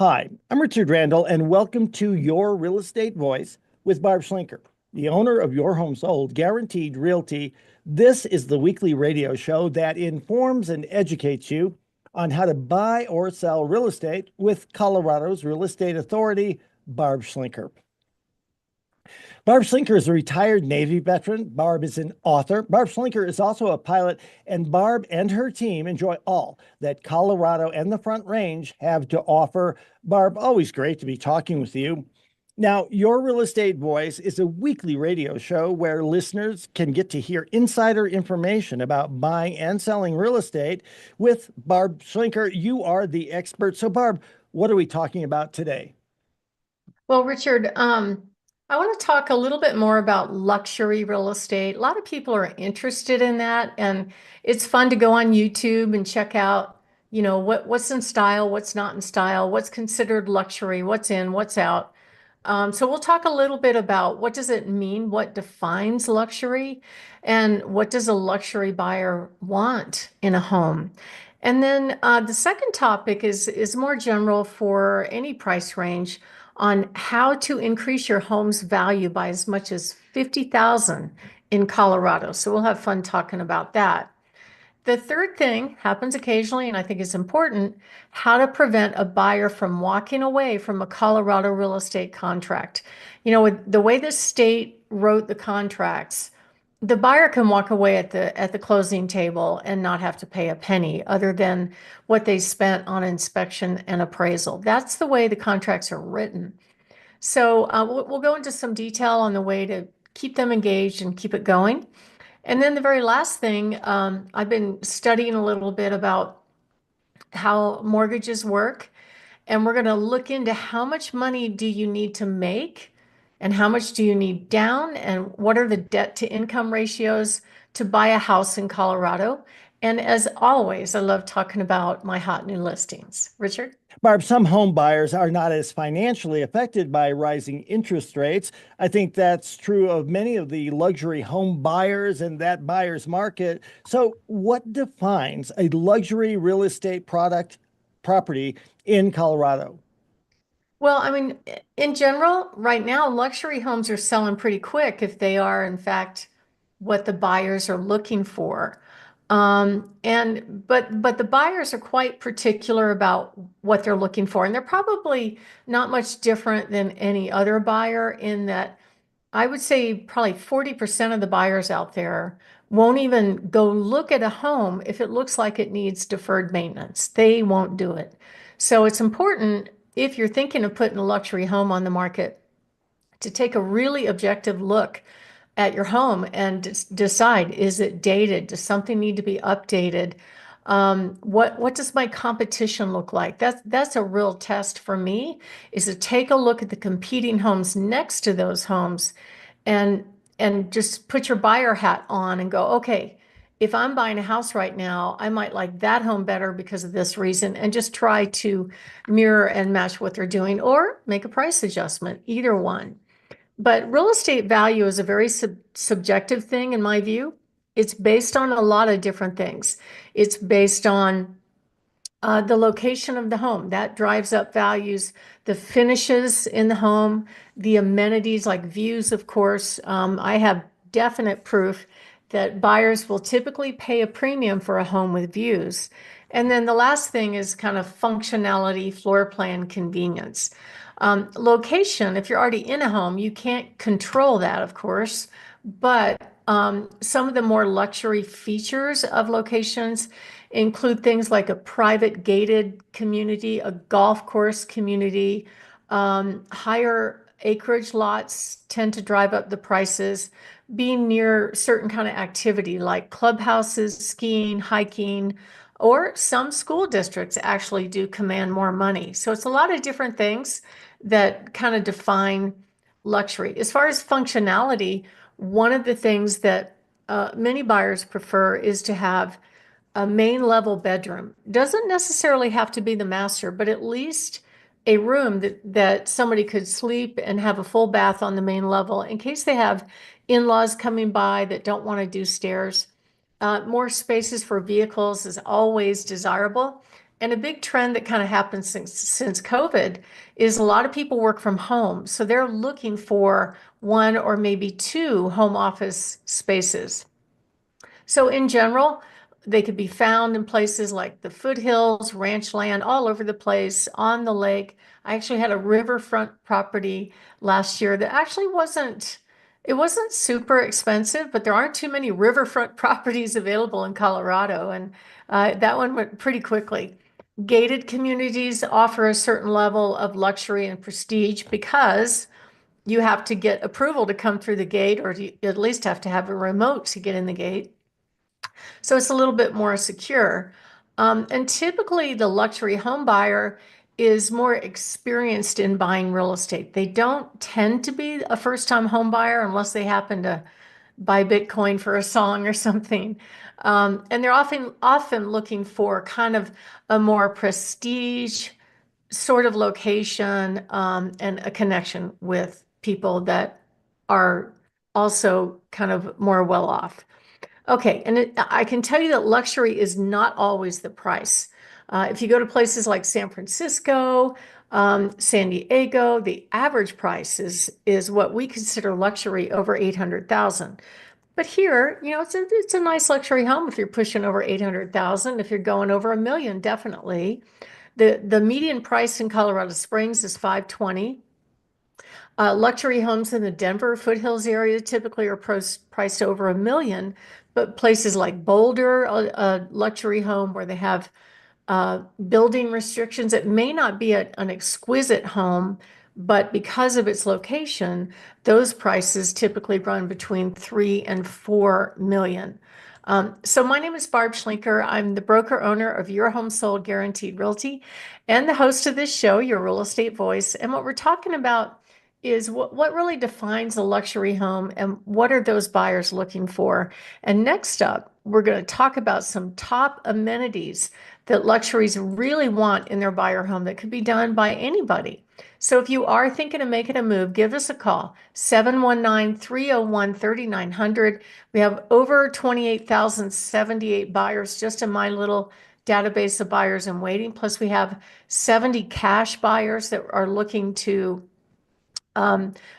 Hi, I'm Richard Randall, and welcome to Your Real Estate Voice with Barb Schlinker, the owner of Your Home Sold Guaranteed Realty. This is the weekly radio show that informs and educates you on how to buy or sell real estate with Colorado's real estate authority, Barb Schlinker. Barb Schlinker is a retired Navy veteran. Barb is an author. Barb Schlinker is also a pilot, and Barb and her team enjoy all that Colorado and the Front Range have to offer. Barb, always great to be talking with you. Now, Your Real Estate Voice is a weekly radio show where listeners can get to hear insider information about buying and selling real estate with Barb Schlinker. You are the expert. So, Barb, what are we talking about today? Well, Richard, I want to talk a little bit more about luxury real estate. A lot of people are interested in that, and it's fun to go on YouTube and check out, what's in style, what's not in style, what's considered luxury, what's in, what's out. So we'll talk a little bit about what does it mean, what defines luxury, and what does a luxury buyer want in a home. And then the second topic is more general for any price range on how to increase your home's value by as much as 50,000 in Colorado. So we'll have fun talking about that. The third thing happens occasionally, and I think it's important, how to prevent a buyer from walking away from a Colorado real estate contract. With the way the state wrote the contracts, the buyer can walk away at the closing table and not have to pay a penny other than what they spent on inspection and appraisal. That's the way the contracts are written. So we'll go into some detail on the way to keep them engaged and keep it going. And then the very last thing, I've been studying a little bit about how mortgages work, and we're going to look into how much money do you need to make and how much do you need down and what are the debt to income ratios to buy a house in Colorado. And as always, I love talking about my hot new listings. Richard? Barb, some home buyers are not as financially affected by rising interest rates. I think that's true of many of the luxury home buyers in that buyer's market. So, what defines a luxury real estate product property in Colorado? Well, I mean, in general, right now, luxury homes are selling pretty quick if they are, in fact, what the buyers are looking for. But the buyers are quite particular about what they're looking for, and they're probably not much different than any other buyer in that I would say probably 40% of the buyers out there won't even go look at a home if it looks like it needs deferred maintenance. They won't do it. So it's important if you're thinking of putting a luxury home on the market to take a really objective look at your home and decide, is it dated? Does something need to be updated? What does my competition look like? That's a real test for me, is to take a look at the competing homes next to those homes and and just put your buyer hat on and go, okay, if I'm buying a house right now, I might like that home better because of this reason, and just try to mirror and match what they're doing or make a price adjustment, either one. But real estate value is a very subjective thing in my view. It's based on a lot of different things. It's based on the location of the home that drives up values, the finishes in the home, the amenities like views, of course. I have definite proof that buyers will typically pay a premium for a home with views. And then the last thing is kind of functionality, floor plan, convenience. Location, if you're already in a home, you can't control that, of course, but some of the more luxury features of locations include things like a private gated community, a golf course community. Higher acreage lots tend to drive up the prices. Being near certain kind of activity like clubhouses, skiing, hiking, or some school districts actually do command more money. So it's a lot of different things that kind of define luxury. As far as functionality, one of the things that many buyers prefer is to have a main level bedroom. Doesn't necessarily have to be the master, but at least a room that somebody could sleep and have a full bath on the main level in case they have in-laws coming by that don't want to do stairs. More spaces for vehicles is always desirable. And a big trend that kind of happened since COVID is a lot of people work from home. So they're looking for one or maybe two home office spaces. So in general, they could be found in places like the foothills, ranch land, all over the place, on the lake. I actually had a riverfront property last year that actually it wasn't super expensive, but there aren't too many riverfront properties available in Colorado, and that one went pretty quickly. Gated communities offer a certain level of luxury and prestige because you have to get approval to come through the gate, or you at least have to have a remote to get in the gate. So it's a little bit more secure. And typically, the luxury home buyer is more experienced in buying real estate. They don't tend to be a first-time home buyer unless they happen to buy Bitcoin for a song or something. And they're often looking for kind of a more prestige sort of location, and a connection with people that are also kind of more well off. Okay, and I can tell you that luxury is not always the price. If you go to places like San Francisco, San Diego, the average price is what we consider luxury, over 800,000. But here, it's a nice luxury home if you're pushing over 800,000. If you're going over a million, definitely. The median price in Colorado Springs is 520. Luxury homes in the Denver foothills area typically are priced over a million, but places like Boulder, a luxury home where they have building restrictions, it may not be an exquisite home, but because of its location, those prices typically run between 3 and 4 million. So my name is Barb Schlinker. I'm the broker owner of Your Home Sold Guaranteed Realty and the host of this show, Your Real Estate Voice. And what we're talking about is what really defines a luxury home and what are those buyers looking for. And next up, we're going to talk about some top amenities that luxuries really want in their buyer home that could be done by anybody. So if you are thinking of making a move, give us a call, 719-301-3900. We have over 28,078 buyers just in my little database of buyers in waiting. Plus we have 70 cash buyers that are looking to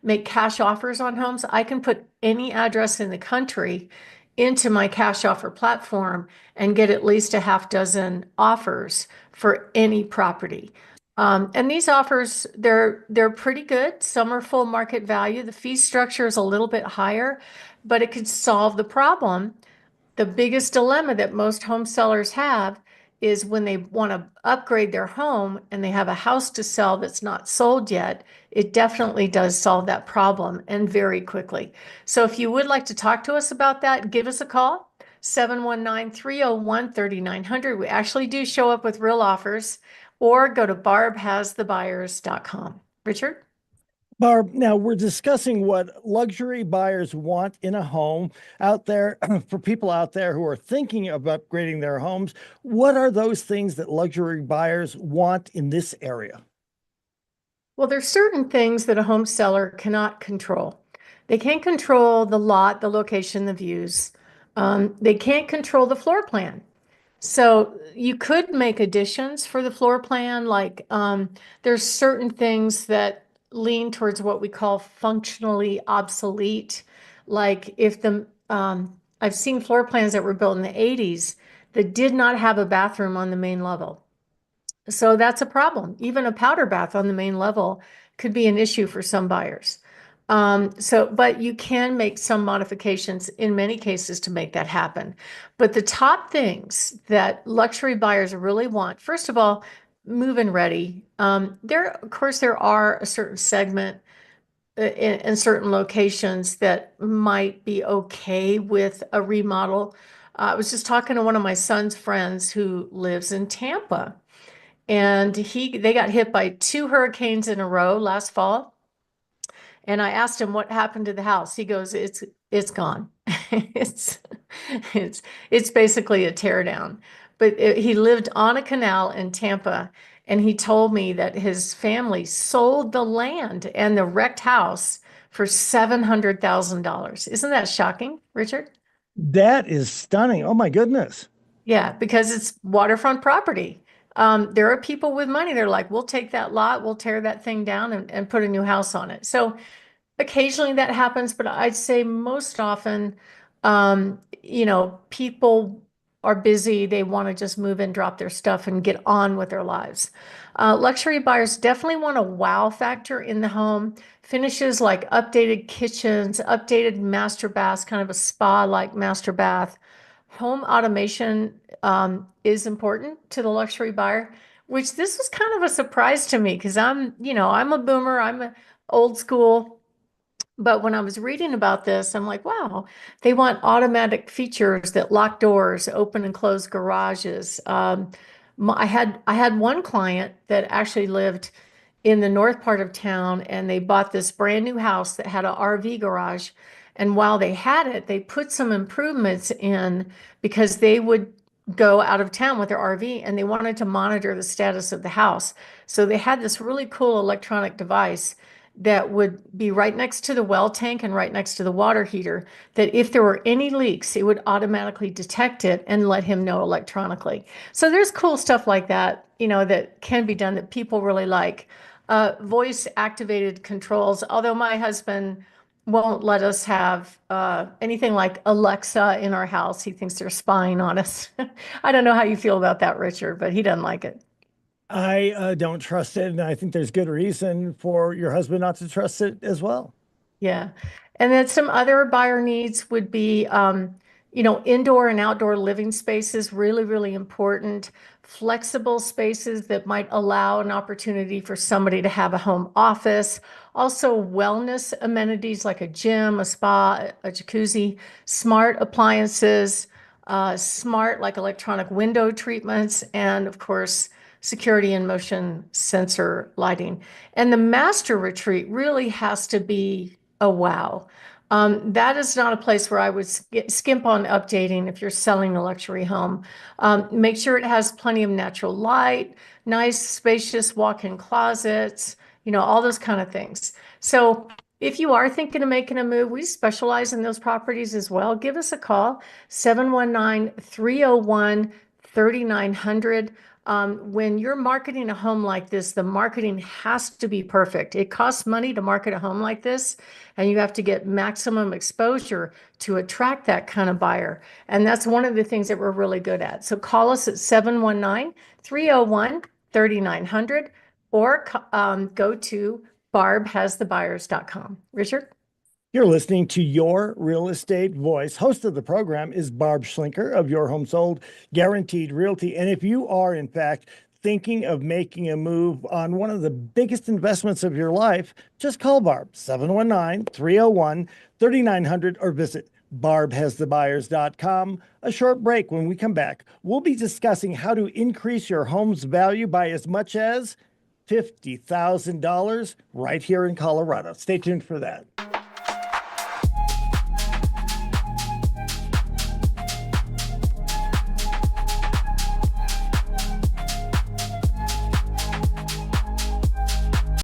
make cash offers on homes. I can put any address in the country into my cash offer platform and get at least a half dozen offers for any property. And these offers, they're pretty good. Some are full market value. The fee structure is a little bit higher, but it could solve the problem. The biggest dilemma that most home sellers have is when they want to upgrade their home and they have a house to sell that's not sold yet. It definitely does solve that problem, and very quickly. So if you would like to talk to us about that, give us a call, 719-301-3900. We actually do show up with real offers, or go to barbhasthebuyers.com. Richard? Barb, now we're discussing what luxury buyers want in a home out there. For people out there who are thinking of upgrading their homes, what are those things that luxury buyers want in this area? Well, there's certain things that a home seller cannot control. They can't control the lot, the location, the views. They can't control the floor plan. So you could make additions for the floor plan, like there's certain things that lean towards what we call functionally obsolete. Like if I've seen floor plans that were built in the 80s that did not have a bathroom on the main level. So that's a problem. Even a powder bath on the main level could be an issue for some buyers. But you can make some modifications in many cases to make that happen. But the top things that luxury buyers really want, first of all, move-in ready. Of course, there are a certain segment in certain locations that might be okay with a remodel. I was just talking to one of my son's friends who lives in Tampa, and they got hit by two hurricanes in a row last fall. And I asked him what happened to the house. He goes, it's gone. It's it's it's basically a tear down. But he lived on a canal in Tampa, and he told me that his family sold the land and the wrecked house for $700,000. Isn't that shocking, Richard? That is stunning. Oh my goodness. Yeah, because it's waterfront property. There are people with money. They're like, we'll take that lot, we'll tear that thing down and put a new house on it. So occasionally that happens, but I'd say most often, people are busy. They want to just move in, drop their stuff, and get on with their lives. Luxury buyers definitely want a wow factor in the home. Finishes like updated kitchens, updated master baths, kind of a spa-like master bath. Home automation is important to the luxury buyer, which this was kind of a surprise to me because I'm a boomer, I'm a old school. But when I was reading about this, I'm like, wow, they want automatic features that lock doors, open and close garages. I had one client that actually lived in the north part of town, and they bought this brand new house that had an RV garage. And while they had it, they put some improvements in because they would go out of town with their RV and they wanted to monitor the status of the house. So they had this really cool electronic device that would be right next to the well tank and right next to the water heater, that if there were any leaks, it would automatically detect it and let him know electronically. So there's cool stuff like that, that can be done that people really like. Voice activated controls, although my husband won't let us have anything like Alexa in our house. He thinks they're spying on us. I don't know how you feel about that, Richard, but he doesn't like it. I don't trust it, and I think there's good reason for your husband not to trust it as well. Yeah. And then some other buyer needs would be, indoor and outdoor living spaces, really, really important. Flexible spaces that might allow an opportunity for somebody to have a home office. Also, wellness amenities like a gym, a spa, a jacuzzi, smart appliances, smart like electronic window treatments, and of course, security and motion sensor lighting. And the master retreat really has to be a wow. That is not a place where I would skimp on updating if you're selling a luxury home. Make sure it has plenty of natural light, nice, spacious walk-in closets, all those kind of things. So if you are thinking of making a move, we specialize in those properties as well. Give us a call, 719-301-3900. When you're marketing a home like this, the marketing has to be perfect. It costs money to market a home like this, and you have to get maximum exposure to attract that kind of buyer. And that's one of the things that we're really good at. So call us at 719-301-3900 or go to barbhasthebuyers.com. Richard? You're listening to Your Real Estate Voice. Host of the program is Barb Schlinker of Your Home Sold Guaranteed Realty. And if you are, in fact, thinking of making a move on one of the biggest investments of your life, just call Barb, 719-301-3900, or visit barbhasthebuyers.com. A short break. When we come back, we'll be discussing how to increase your home's value by as much as $50,000 right here in Colorado. Stay tuned for that.